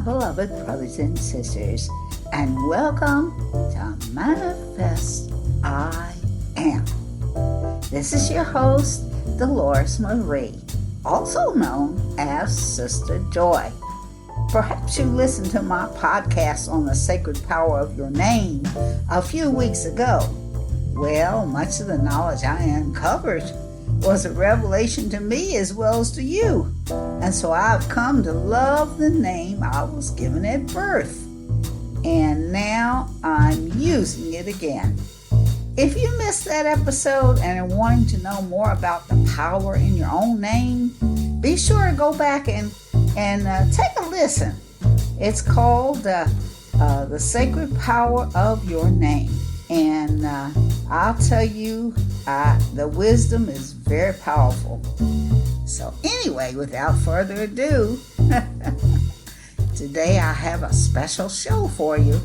beloved brothers and sisters, and welcome to Manifest I Am. This is your host, Deloris Marie, also known as Sister Joy. Perhaps you listened to my podcast on the sacred power of your name a few weeks ago. Well, much of the knowledge I uncovered was a revelation to me as well as to you. And so I've come to love the name I was given at birth. And now I'm using it again. If you missed that episode and are wanting to know more about the power in your own name, be sure to go back and take a listen. It's called The Sacred Power of Your Name. And I'll tell you, the wisdom is very powerful. So anyway, without further ado, today I have a special show for you.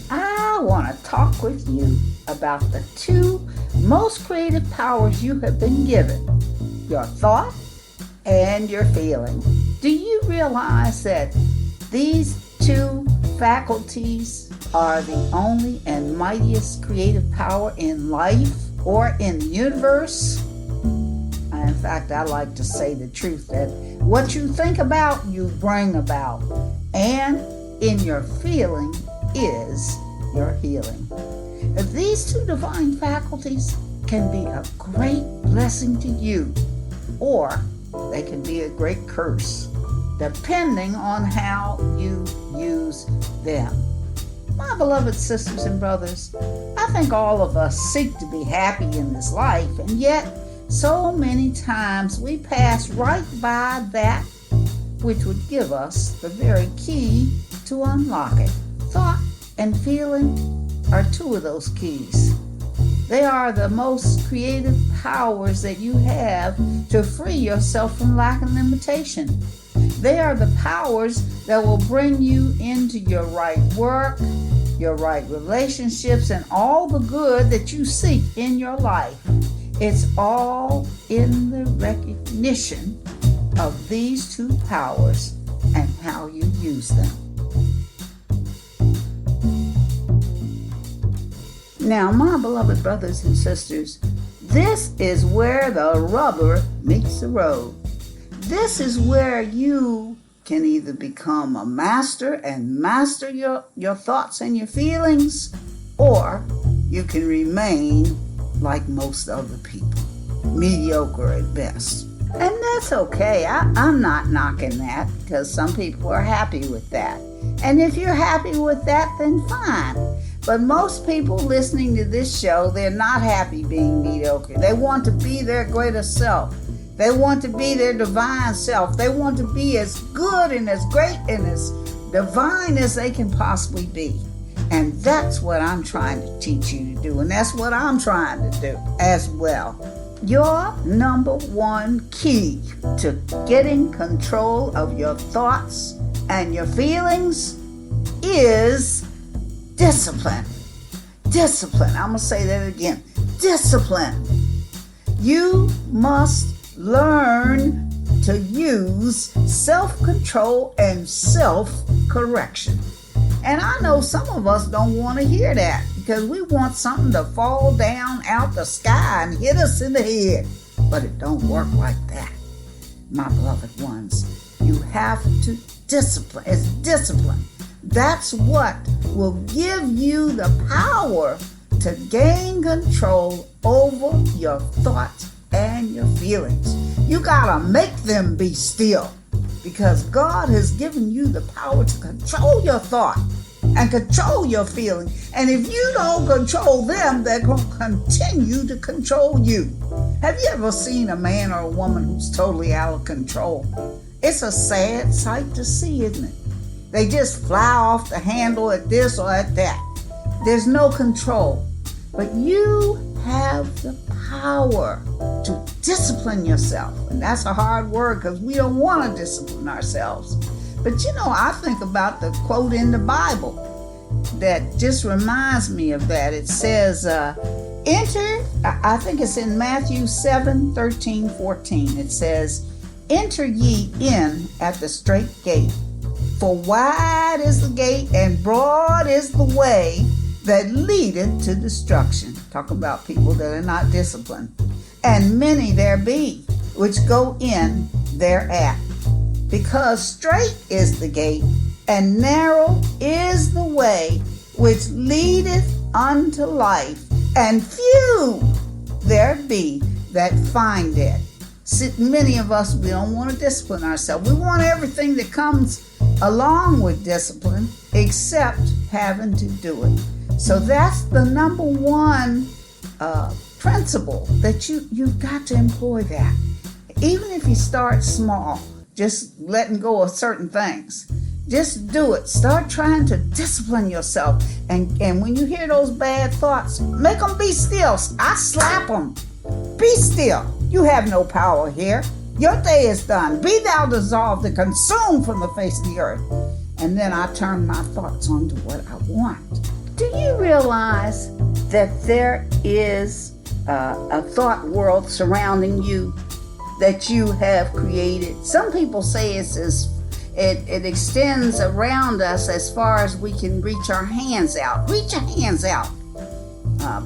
I want to talk with you about the two most creative powers you have been given, your thought and your feeling. Do you realize that these two faculties are the only and mightiest creative power in life or in the universe? In fact, I like to say the truth that what you think about, you bring about. And in your feeling is your healing. These two divine faculties can be a great blessing to you, or they can be a great curse, depending on how you use them. My beloved sisters and brothers, I think all of us seek to be happy in this life, and yet so many times we pass right by that which would give us the very key to unlock it. Thought and feeling are two of those keys. They are the most creative powers that you have to free yourself from lack and limitation. They are the powers that will bring you into your right work, your right relationships, and all the good that you seek in your life. It's all in the recognition of these two powers and how you use them. Now, my beloved brothers and sisters, this is where the rubber meets the road. This is where you can either become a master and master your thoughts and your feelings, or you can remain like most other people, mediocre at best. And that's okay. I'm not knocking that, because some people are happy with that. And if you're happy with that, then fine. But most people listening to this show, they're not happy being mediocre. They want to be their greater self. They want to be their divine self. They want to be as good and as great and as divine as they can possibly be. And that's what I'm trying to teach you to do. And that's what I'm trying to do as well. Your number one key to getting control of your thoughts and your feelings is discipline. Discipline. I'm going to say that again. Discipline. You must learn to use self-control and self-correction. And I know some of us don't want to hear that, because we want something to fall down out the sky and hit us in the head. But it don't work like that, my beloved ones. You have to discipline. It's discipline. That's what will give you the power to gain control over your thoughts and your feelings. You gotta make them be still, because God has given you the power to control your thought and control your feeling. And if you don't control them, they're going to continue to control you. Have you ever seen a man or a woman who's totally out of control? It's a sad sight to see, isn't it? They just fly off the handle at this or at that. There's no control. But you have the power to discipline yourself. And that's a hard word, because we don't want to discipline ourselves. But I think about the quote in the Bible that just reminds me of that. It says, I think it's in Matthew 7:13-14. It says, Enter ye in at the strait gate, for wide is the gate and broad is the way that leadeth to destruction. Talk about people that are not disciplined. And many there be which go in thereat. Because strait is the gate, and narrow is the way which leadeth unto life, and few there be that find it. Many of us, we don't want to discipline ourselves. We want everything that comes along with discipline except having to do it. So that's the number one principle, that you've got to employ that. Even if you start small, just letting go of certain things. Just do it. Start trying to discipline yourself. And when you hear those bad thoughts, make them be still. I slap them. Be still. You have no power here. Your day is done. Be thou dissolved and consumed from the face of the earth. And then I turn my thoughts on to what I want. Do you realize that there is a thought world surrounding you that you have created? Some people say it extends around us as far as we can reach our hands out. Reach your hands out.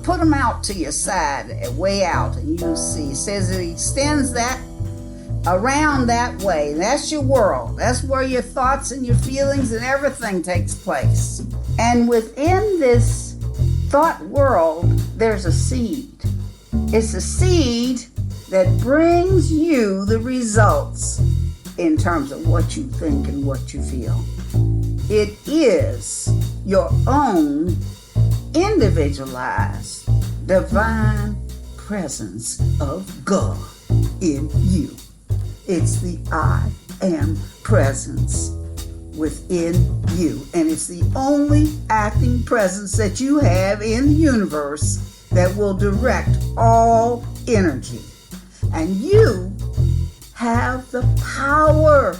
Put them out to your side, way out, and you'll see. It says it extends that around that way. That's your world. That's where your thoughts and your feelings and everything takes place. And within this thought world, there's a seed. It's a seed that brings you the results in terms of what you think and what you feel. It is your own individualized divine presence of God in you. It's the I am presence within you, and it's the only acting presence that you have in the universe that will direct all energy. And you have the power,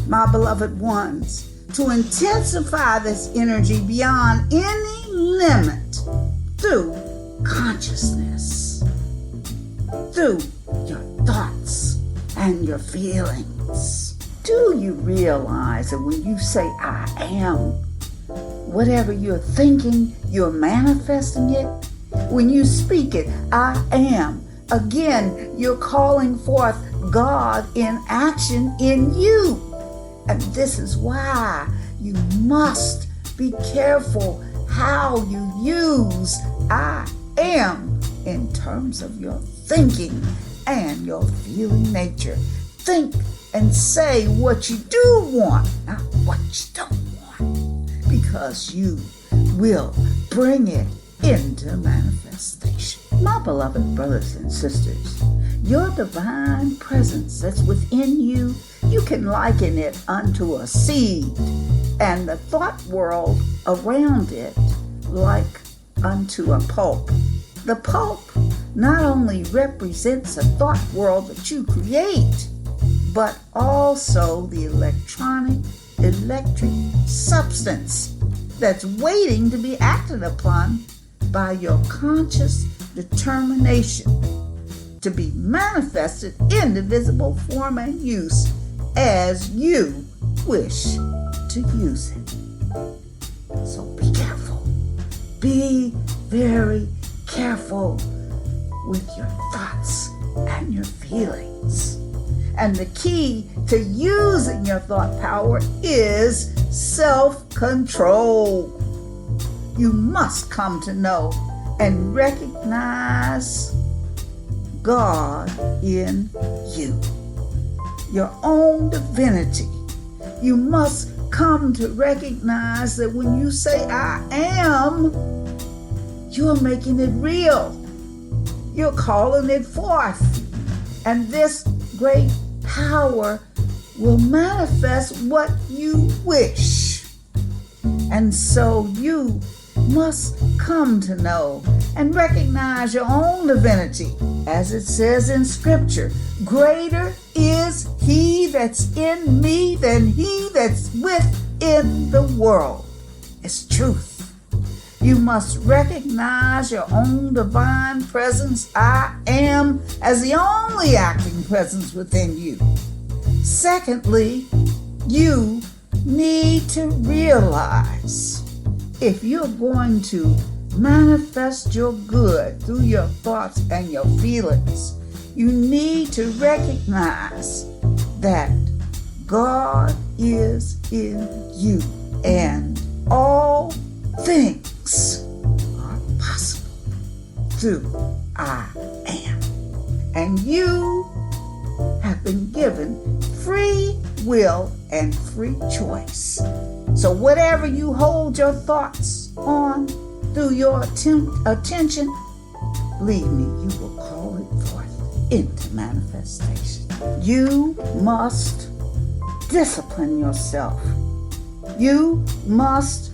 my beloved ones, to intensify this energy beyond any limit through consciousness, through your thoughts and your feelings. Do you realize that when you say I am, whatever you're thinking, you're manifesting it? When you speak it, I am, again, you're calling forth God in action in you. And this is why you must be careful how you use I am in terms of your thinking and your feeling nature. Think and say what you do want, not what you don't want, because you will bring it into manifestation. My beloved brothers and sisters, your divine presence that's within you, you can liken it unto a seed, and the thought world around it like unto a pulp. The pulp not only represents a thought world that you create, but also the electric substance that's waiting to be acted upon by your conscious determination to be manifested in the visible form and use as you wish to use it. So be careful. Be very careful with your thoughts and your feelings. And the key to using your thought power is self-control. You must come to know and recognize God in you, your own divinity. You must come to recognize that when you say I am, you're making it real. You're calling it forth. And this great power will manifest what you wish. And so you must come to know and recognize your own divinity. As it says in Scripture, greater is he that's in me than he that's within the world. It's truth. You must recognize your own divine presence, I am, as the only acting presence within you. Secondly, you need to realize if you're going to manifest your good through your thoughts and your feelings, you need to recognize that God is in you and all things are possible through I am. And you have been given free will and free choice. So whatever you hold your thoughts on through your attention, believe me, you will call it forth into manifestation. You must discipline yourself. You must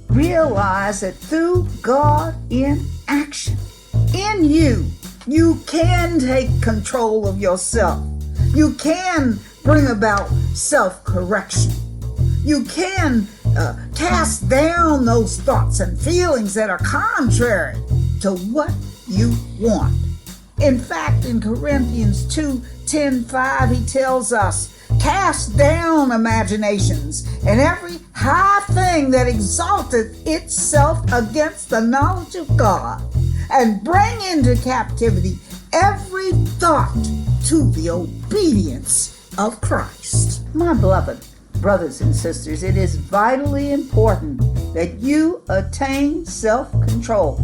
realize that through God in action, in you, you can take control of yourself. You can bring about self-correction. You can cast down those thoughts and feelings that are contrary to what you want. In fact, in Corinthians 2:10-5, he tells us, cast down imaginations and every high thing that exalteth itself against the knowledge of God, and bring into captivity every thought to the obedience of Christ. My beloved brothers and sisters, it is vitally important that you attain self-control,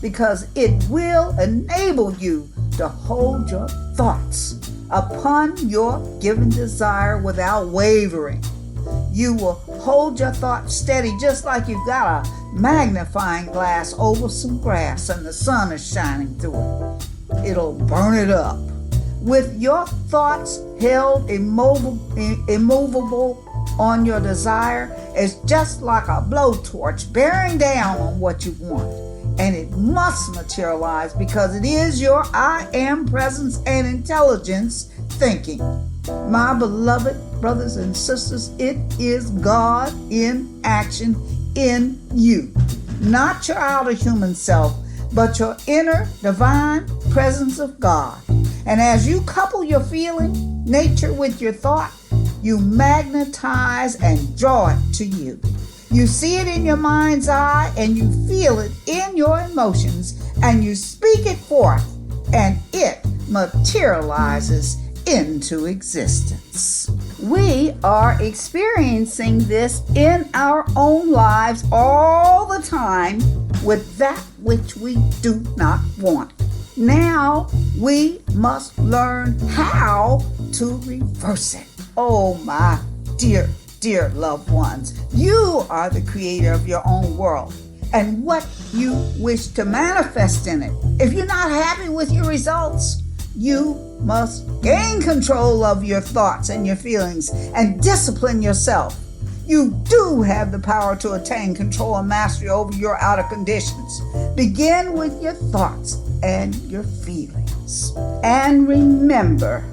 because it will enable you to hold your thoughts upon your given desire without wavering. You will hold your thoughts steady, just like you've got a magnifying glass over some grass and the sun is shining through it. It'll burn it up. With your thoughts held immovable on your desire, it's just like a blowtorch bearing down on what you want. And it must materialize, because it is your I am presence and intelligence thinking. My beloved brothers and sisters, it is God in action in you. Not your outer human self, but your inner divine presence of God. And as you couple your feeling nature with your thought, you magnetize and draw it to you. You see it in your mind's eye, and you feel it in your emotions, and you speak it forth, and it materializes into existence. We are experiencing this in our own lives all the time with that which we do not want. Now we must learn how to reverse it. Oh, my dear loved ones, you are the creator of your own world and what you wish to manifest in it. If you're not happy with your results, you must gain control of your thoughts and your feelings and discipline yourself. You do have the power to attain control and mastery over your outer conditions. Begin with your thoughts and your feelings. And remember,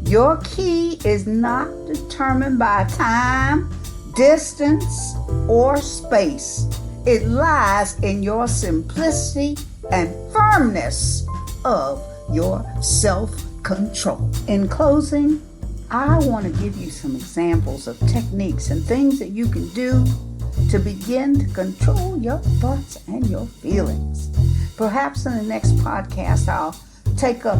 your key is not determined by time, distance, or space. It lies in your simplicity and firmness of your self-control. In closing, I want to give you some examples of techniques and things that you can do to begin to control your thoughts and your feelings. Perhaps in the next podcast, I'll take up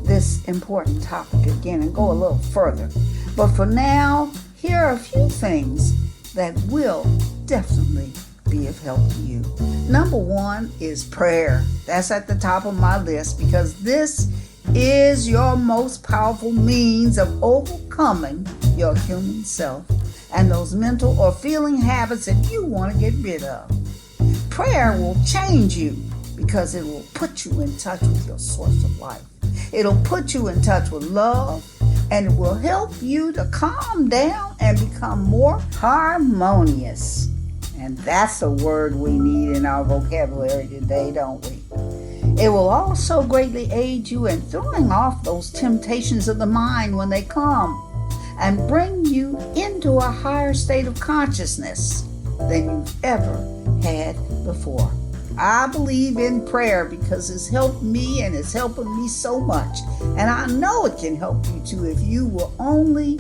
this important topic again and go a little further. But for now, here are a few things that will definitely be of help to you. Number one is prayer. That's at the top of my list, because this is your most powerful means of overcoming your human self and those mental or feeling habits that you want to get rid of. Prayer will change you, because it will put you in touch with your source of life. It'll put you in touch with love, and it will help you to calm down and become more harmonious. And that's a word we need in our vocabulary today, don't we? It will also greatly aid you in throwing off those temptations of the mind when they come, and bring you into a higher state of consciousness than you've ever had before. I believe in prayer because it's helped me and it's helping me so much. And I know it can help you too if you will only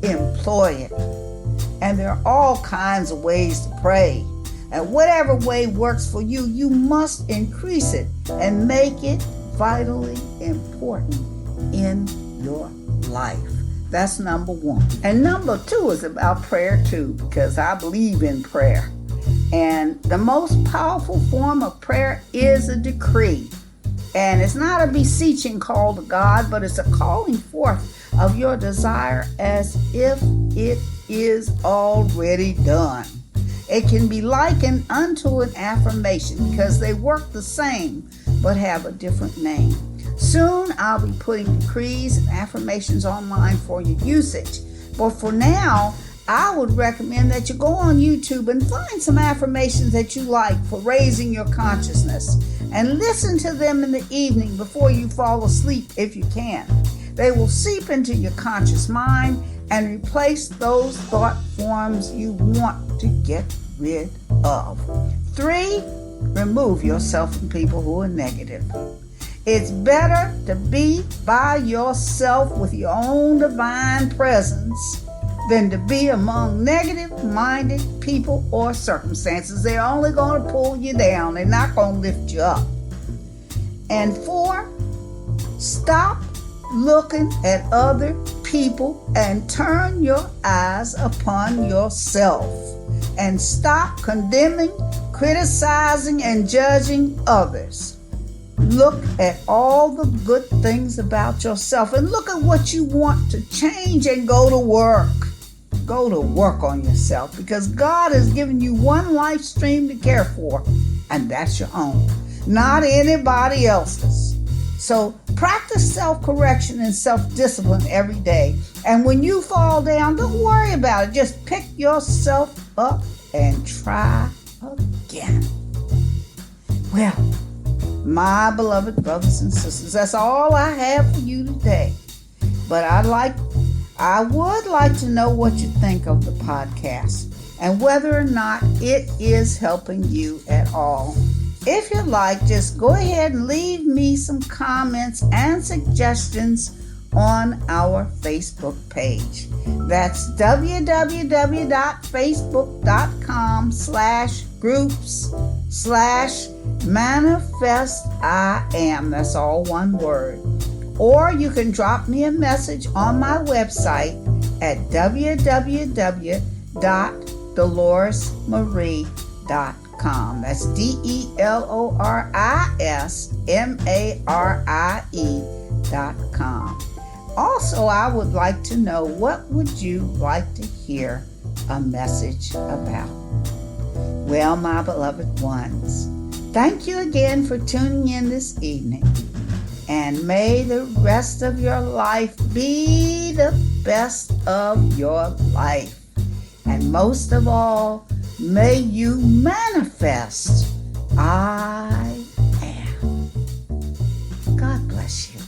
employ it. And there are all kinds of ways to pray. And whatever way works for you, you must increase it and make it vitally important in your life. That's number one. And number two is about prayer too, because I believe in prayer. And the most powerful form of prayer is a decree. And it's not a beseeching call to God, but it's a calling forth of your desire as if it is already done. It can be likened unto an affirmation because they work the same but have a different name. Soon I'll be putting decrees and affirmations online for your usage. But for now, I would recommend that you go on YouTube and find some affirmations that you like for raising your consciousness and listen to them in the evening before you fall asleep if you can. They will seep into your conscious mind and replace those thought forms you want to get rid of. 3, remove yourself from people who are negative. It's better to be by yourself with your own divine presence than to be among negative-minded people or circumstances. They're only going to pull you down. They're not going to lift you up. And 4, stop looking at other people and turn your eyes upon yourself. And stop condemning, criticizing, and judging others. Look at all the good things about yourself and look at what you want to change and go to work. Go to work on yourself because God has given you one life stream to care for, and that's your own, not anybody else's. So practice self-correction and self-discipline every day. And when you fall down, don't worry about it. Just pick yourself up and try again. Well, my beloved brothers and sisters, that's all I have for you today. But I would like to know what you think of the podcast and whether or not it is helping you at all. If you like, just go ahead and leave me some comments and suggestions on our Facebook page. That's www.facebook.com/groups/manifestim. That's all one word. Or you can drop me a message on my website at www.delorismarie.com. That's DelorisMarie.com. Also, I would like to know, what would you like to hear a message about? Well, my beloved ones, thank you again for tuning in this evening. And may the rest of your life be the best of your life. And most of all, may you manifest I am. God bless you.